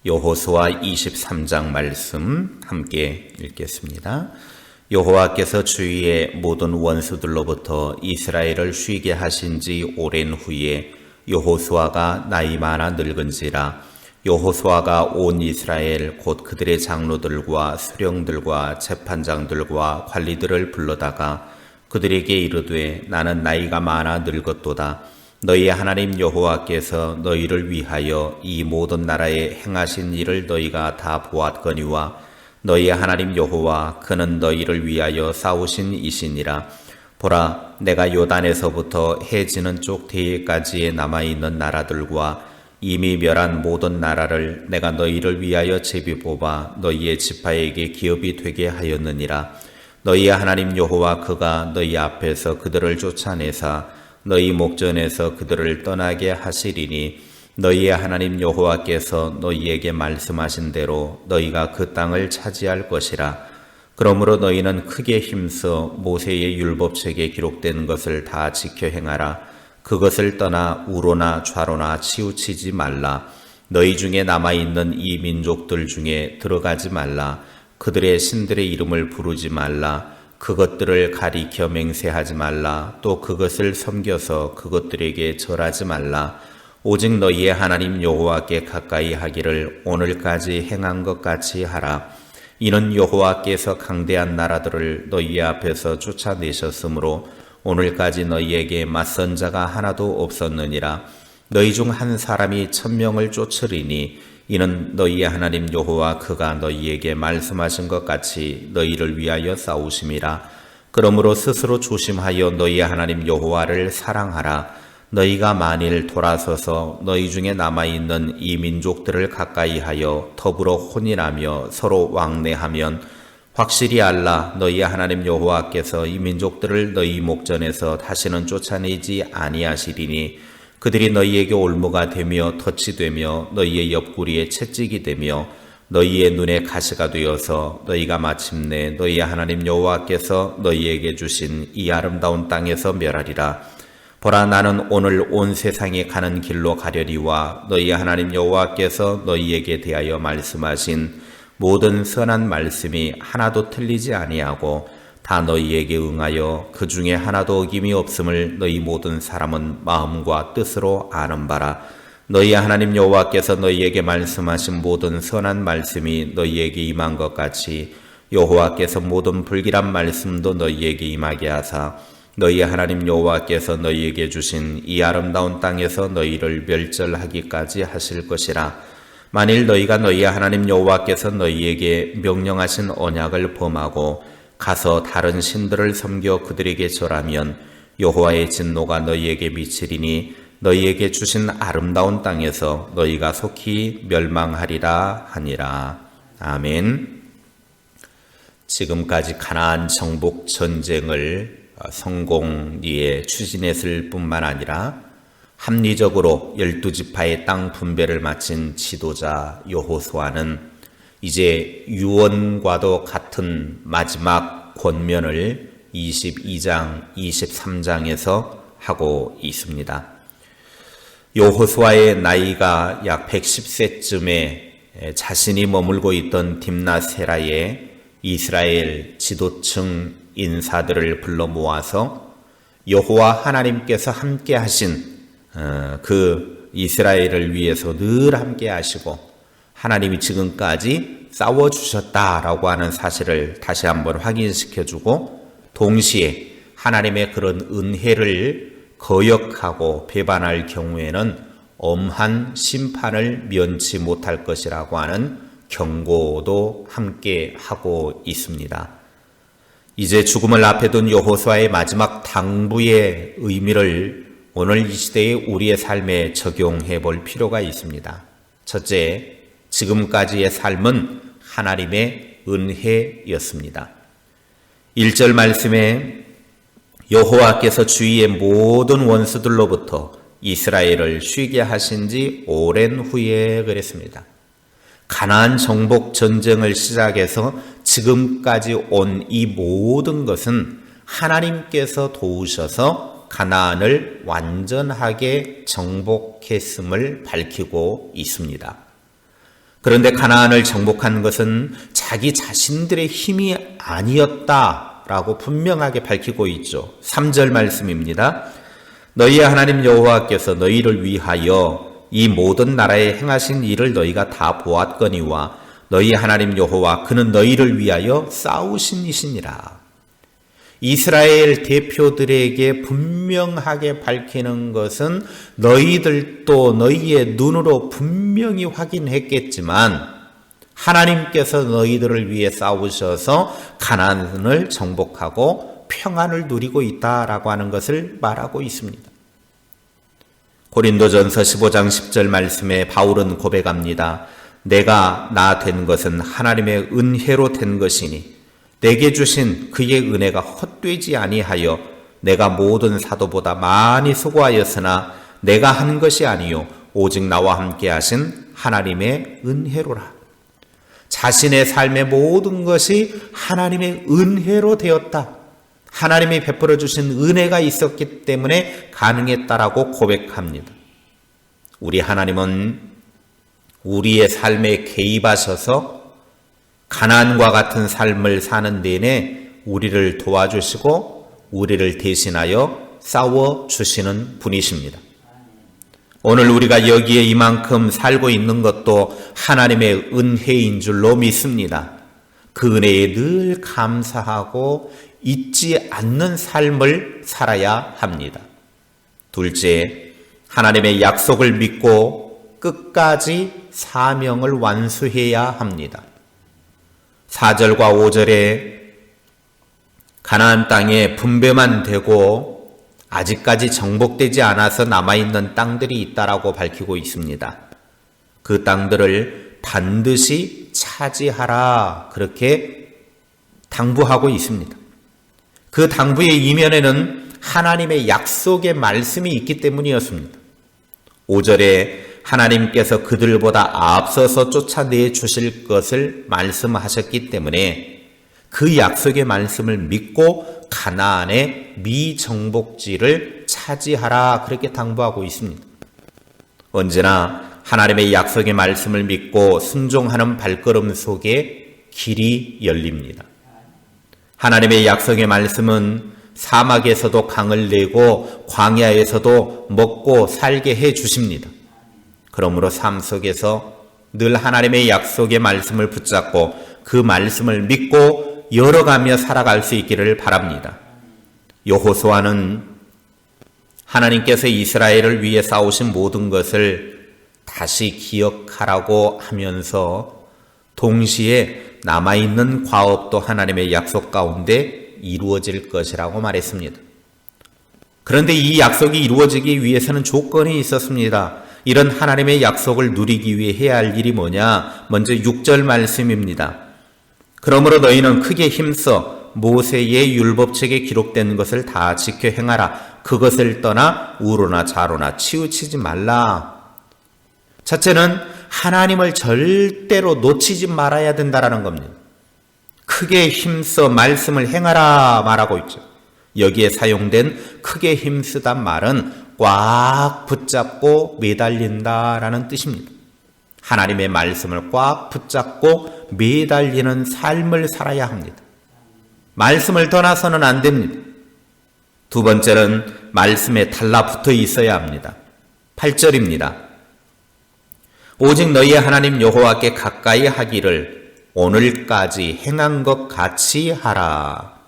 여호수아 23장 말씀 함께 읽겠습니다. 여호와께서 주위의 모든 원수들로부터 이스라엘을 쉬게 하신 지 오랜 후에 여호수아가 나이 많아 늙은지라 여호수아가 온 이스라엘 곧 그들의 장로들과 수령들과 재판장들과 관리들을 불러다가 그들에게 이르되 나는 나이가 많아 늙었도다. 너희의 하나님 여호와께서 너희를 위하여 이 모든 나라에 행하신 일을 너희가 다 보았거니와 너희의 하나님 여호와 그는 너희를 위하여 싸우신 이시니라. 보라, 내가 요단에서부터 해 지는 쪽 대해까지에 남아있는 나라들과 이미 멸한 모든 나라를 내가 너희를 위하여 제비 뽑아 너희의 지파에게 기업이 되게 하였느니라. 너희의 하나님 여호와 그가 너희 앞에서 그들을 쫓아내사 너희 목전에서 그들을 떠나게 하시리니 너희의 하나님 여호와께서 너희에게 말씀하신 대로 너희가 그 땅을 차지할 것이라. 그러므로 너희는 크게 힘써 모세의 율법책에 기록된 것을 다 지켜 행하라. 그것을 떠나 우로나 좌로나 치우치지 말라. 너희 중에 남아있는 이 민족들 중에 들어가지 말라. 그들의 신들의 이름을 부르지 말라. 그것들을 가리켜 맹세하지 말라. 또 그것을 섬겨서 그것들에게 절하지 말라. 오직 너희의 하나님 여호와께 가까이 하기를 오늘까지 행한 것 같이 하라. 이는 여호와께서 강대한 나라들을 너희 앞에서 쫓아내셨으므로 오늘까지 너희에게 맞선 자가 하나도 없었느니라. 너희 중 한 사람이 1000명을 쫓으리니 이는 너희의 하나님 여호와 그가 너희에게 말씀하신 것 같이 너희를 위하여 싸우심이라. 그러므로 스스로 조심하여 너희의 하나님 여호와를 사랑하라. 너희가 만일 돌아서서 너희 중에 남아있는 이 민족들을 가까이 하여 더불어 혼인하며 서로 왕래하면 확실히 알라. 너희의 하나님 여호와께서 이 민족들을 너희 목전에서 다시는 쫓아내지 아니하시리니 그들이 너희에게 올무가 되며 덫이 되며 너희의 옆구리에 채찍이 되며 너희의 눈에 가시가 되어서 너희가 마침내 너희의 하나님 여호와께서 너희에게 주신 이 아름다운 땅에서 멸하리라. 보라, 나는 오늘 온 세상에 가는 길로 가려니와 너희의 하나님 여호와께서 너희에게 대하여 말씀하신 모든 선한 말씀이 하나도 틀리지 아니하고 다 너희에게 응하여 그 중에 하나도 어김이 없음을 너희 모든 사람은 마음과 뜻으로 아는 바라. 너희의 하나님 여호와께서 너희에게 말씀하신 모든 선한 말씀이 너희에게 임한 것 같이 여호와께서 모든 불길한 말씀도 너희에게 임하게 하사 너희의 하나님 여호와께서 너희에게 주신 이 아름다운 땅에서 너희를 멸절하기까지 하실 것이라. 만일 너희가 너희의 하나님 여호와께서 너희에게 명령하신 언약을 범하고 가서 다른 신들을 섬겨 그들에게 절하면 여호와의 진노가 너희에게 미치리니 너희에게 주신 아름다운 땅에서 너희가 속히 멸망하리라 하니라. 아멘. 지금까지 가나안 정복 전쟁을 성공리에 추진했을 뿐만 아니라 합리적으로 12지파의 땅 분배를 마친 지도자 여호수아는 이제 유언과도 같은 마지막 권면을 22장, 23장에서 하고 있습니다. 여호수아의 나이가 약 110세쯤에 자신이 머물고 있던 딥나세라의 이스라엘 지도층 인사들을 불러 모아서 여호와 하나님께서 함께 하신 그 이스라엘을 위해서 늘 함께 하시고 하나님이 지금까지 싸워주셨다라고 하는 사실을 다시 한번 확인시켜주고 동시에 하나님의 그런 은혜를 거역하고 배반할 경우에는 엄한 심판을 면치 못할 것이라고 하는 경고도 함께 하고 있습니다. 이제 죽음을 앞에 둔 여호수아의 마지막 당부의 의미를 오늘 이 시대에 우리의 삶에 적용해 볼 필요가 있습니다. 첫째, 지금까지의 삶은 하나님의 은혜였습니다. 1절 말씀에 여호와께서 주위의 모든 원수들로부터 이스라엘을 쉬게 하신 지 오랜 후에 그랬습니다. 가나안 정복 전쟁을 시작해서 지금까지 온 이 모든 것은 하나님께서 도우셔서 가나안을 완전하게 정복했음을 밝히고 있습니다. 그런데 가나안을 정복한 것은 자기 자신들의 힘이 아니었다라고 분명하게 밝히고 있죠. 3절 말씀입니다. 너희의 하나님 여호와께서 너희를 위하여 이 모든 나라에 행하신 일을 너희가 다 보았거니와 너희 하나님 여호와 그는 너희를 위하여 싸우신 이시니라. 이스라엘 대표들에게 분명하게 밝히는 것은 너희들도 너희의 눈으로 분명히 확인했겠지만 하나님께서 너희들을 위해 싸우셔서 가나안을 정복하고 평안을 누리고 있다라고 하는 것을 말하고 있습니다. 고린도전서 15장 10절 말씀에 바울은 고백합니다. 내가 나 된 것은 하나님의 은혜로 된 것이니 내게 주신 그의 은혜가 헛되지 아니하여 내가 모든 사도보다 많이 수고하였으나 내가 한 것이 아니요 오직 나와 함께 하신 하나님의 은혜로라. 자신의 삶의 모든 것이 하나님의 은혜로 되었다. 하나님이 베풀어 주신 은혜가 있었기 때문에 가능했다라고 고백합니다. 우리 하나님은 우리의 삶에 개입하셔서 가나안과 같은 삶을 사는 내내 우리를 도와주시고 우리를 대신하여 싸워주시는 분이십니다. 오늘 우리가 여기에 이만큼 살고 있는 것도 하나님의 은혜인 줄로 믿습니다. 그 은혜에 늘 감사하고 잊지 않는 삶을 살아야 합니다. 둘째, 하나님의 약속을 믿고 끝까지 사명을 완수해야 합니다. 4절과 5절에 가나안 땅에 분배만 되고 아직까지 정복되지 않아서 남아있는 땅들이 있다라고 밝히고 있습니다. 그 땅들을 반드시 차지하라 그렇게 당부하고 있습니다. 그 당부의 이면에는 하나님의 약속의 말씀이 있기 때문이었습니다. 5절에 하나님께서 그들보다 앞서서 쫓아내 주실 것을 말씀하셨기 때문에 그 약속의 말씀을 믿고 가나안의 미정복지를 차지하라 그렇게 당부하고 있습니다. 언제나 하나님의 약속의 말씀을 믿고 순종하는 발걸음 속에 길이 열립니다. 하나님의 약속의 말씀은 사막에서도 강을 내고 광야에서도 먹고 살게 해 주십니다. 그러므로 삶 속에서 늘 하나님의 약속의 말씀을 붙잡고 그 말씀을 믿고 열어가며 살아갈 수 있기를 바랍니다. 여호수아는 하나님께서 이스라엘을 위해 싸우신 모든 것을 다시 기억하라고 하면서 동시에 남아있는 과업도 하나님의 약속 가운데 이루어질 것이라고 말했습니다. 그런데 이 약속이 이루어지기 위해서는 조건이 있었습니다. 이런 하나님의 약속을 누리기 위해 해야 할 일이 뭐냐? 먼저 6절 말씀입니다. 그러므로 너희는 크게 힘써 모세의 율법책에 기록된 것을 다 지켜 행하라. 그것을 떠나 우로나 좌로나 치우치지 말라. 첫째는 하나님을 절대로 놓치지 말아야 된다라는 겁니다. 크게 힘써 말씀을 행하라 말하고 있죠. 여기에 사용된 크게 힘쓰단 말은 꽉 붙잡고 매달린다라는 뜻입니다. 하나님의 말씀을 꽉 붙잡고 매달리는 삶을 살아야 합니다. 말씀을 떠나서는 안 됩니다. 두 번째는 말씀에 달라붙어 있어야 합니다. 8절입니다. 오직 너희의 하나님 여호와께 가까이 하기를 오늘까지 행한 것 같이 하라.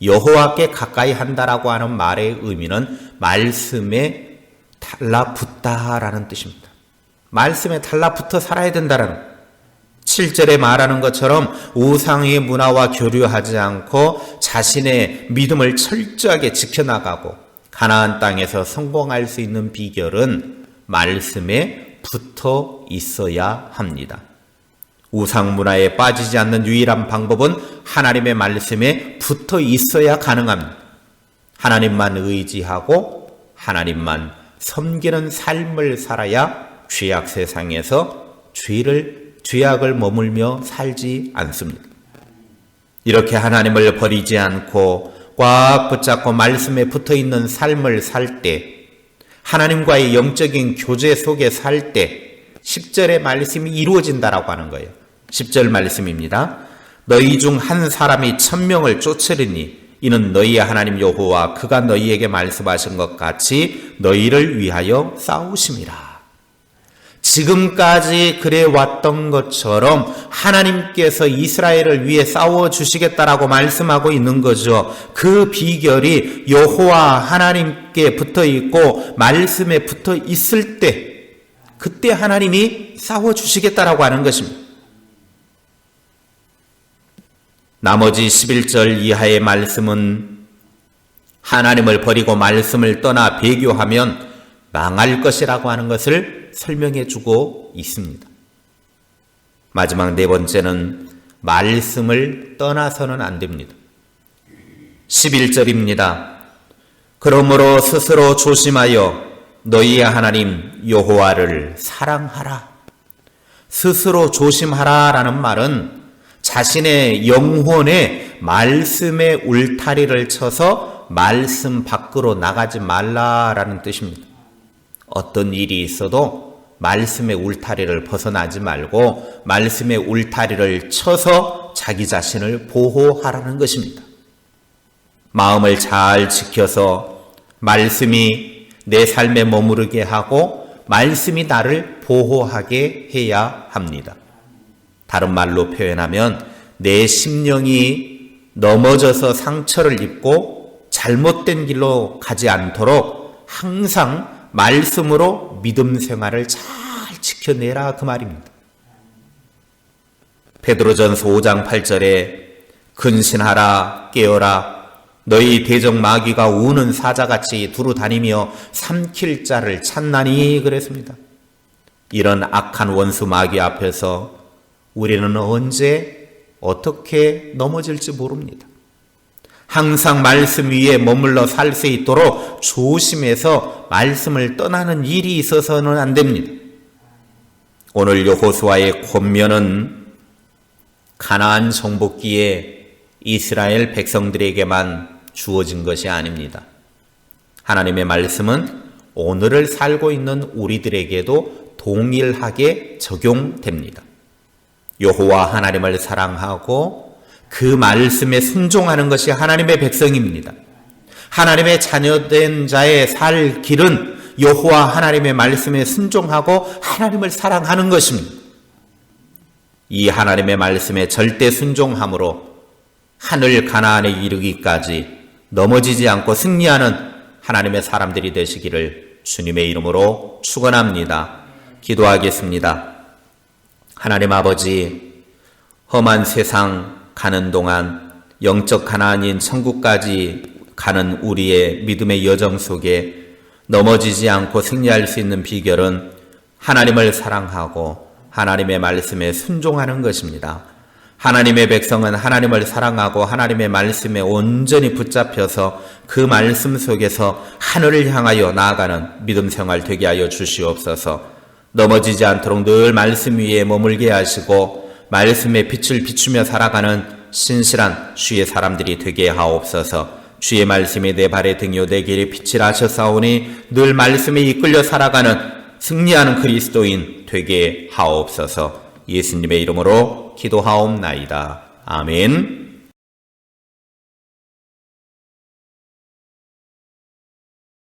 여호와께 가까이 한다라고 하는 말의 의미는 말씀에 달라붙다라는 뜻입니다. 말씀에 달라붙어 살아야 된다라는 7절에 말하는 것처럼 우상의 문화와 교류하지 않고 자신의 믿음을 철저하게 지켜나가고 가나안 땅에서 성공할 수 있는 비결은 말씀에 붙어 있어야 합니다. 우상 문화에 빠지지 않는 유일한 방법은 하나님의 말씀에 붙어 있어야 가능합니다. 하나님만 의지하고 하나님만 섬기는 삶을 살아야 죄악 세상에서 죄악을 머물며 살지 않습니다. 이렇게 하나님을 버리지 않고 꽉 붙잡고 말씀에 붙어 있는 삶을 살 때, 하나님과의 영적인 교제 속에 살 때 10절의 말씀이 이루어진다라고 하는 거예요. 10절 말씀입니다. 너희 중 한 사람이 1000명을 쫓으리니 이는 너희의 하나님 여호와 그가 너희에게 말씀하신 것 같이 너희를 위하여 싸우심이라. 지금까지 그래 왔던 것처럼 하나님께서 이스라엘을 위해 싸워 주시겠다라고 말씀하고 있는 거죠. 그 비결이 여호와 하나님께 붙어 있고 말씀에 붙어 있을 때, 그때 하나님이 싸워 주시겠다라고 하는 것입니다. 나머지 11절 이하의 말씀은 하나님을 버리고 말씀을 떠나 배교하면 망할 것이라고 하는 것을 설명해 주고 있습니다. 마지막 네 번째는 말씀을 떠나서는 안 됩니다. 11절입니다. 그러므로 스스로 조심하여 너희의 하나님 여호와를 사랑하라. 스스로 조심하라라는 말은 자신의 영혼에 말씀의 울타리를 쳐서 말씀 밖으로 나가지 말라라는 뜻입니다. 어떤 일이 있어도 말씀의 울타리를 벗어나지 말고 말씀의 울타리를 쳐서 자기 자신을 보호하라는 것입니다. 마음을 잘 지켜서 말씀이 내 삶에 머무르게 하고 말씀이 나를 보호하게 해야 합니다. 다른 말로 표현하면 내 심령이 넘어져서 상처를 입고 잘못된 길로 가지 않도록 항상 말씀으로 믿음 생활을 잘 지켜내라 그 말입니다. 베드로전서 5장 8절에 근신하라 깨어라 너희 대적 마귀가 우는 사자같이 두루 다니며 삼킬 자를 찾나니 그랬습니다. 이런 악한 원수 마귀 앞에서 우리는 언제 어떻게 넘어질지 모릅니다. 항상 말씀 위에 머물러 살 수 있도록 조심해서 말씀을 떠나는 일이 있어서는 안 됩니다. 오늘 여호수아의 권면은 가나안 정복기에 이스라엘 백성들에게만 주어진 것이 아닙니다. 하나님의 말씀은 오늘을 살고 있는 우리들에게도 동일하게 적용됩니다. 여호와 하나님을 사랑하고 그 말씀에 순종하는 것이 하나님의 백성입니다. 하나님의 자녀된 자의 살 길은 여호와 하나님의 말씀에 순종하고 하나님을 사랑하는 것입니다. 이 하나님의 말씀에 절대 순종함으로 하늘 가나안에 이르기까지 넘어지지 않고 승리하는 하나님의 사람들이 되시기를 주님의 이름으로 축원합니다. 기도하겠습니다. 하나님 아버지, 험한 세상 가는 동안 영적 가나안인 천국까지 가는 우리의 믿음의 여정 속에 넘어지지 않고 승리할 수 있는 비결은 하나님을 사랑하고 하나님의 말씀에 순종하는 것입니다. 하나님의 백성은 하나님을 사랑하고 하나님의 말씀에 온전히 붙잡혀서 그 말씀 속에서 하늘을 향하여 나아가는 믿음 생활 되게 하여 주시옵소서. 넘어지지 않도록 늘 말씀 위에 머물게 하시고 말씀의 빛을 비추며 살아가는 신실한 주의 사람들이 되게 하옵소서. 주의 말씀이 내 발의 등이요 내 길의 빛이라 하셨사오니 늘 말씀에 이끌려 살아가는 승리하는 그리스도인 되게 하옵소서. 예수님의 이름으로 기도하옵나이다. 아멘.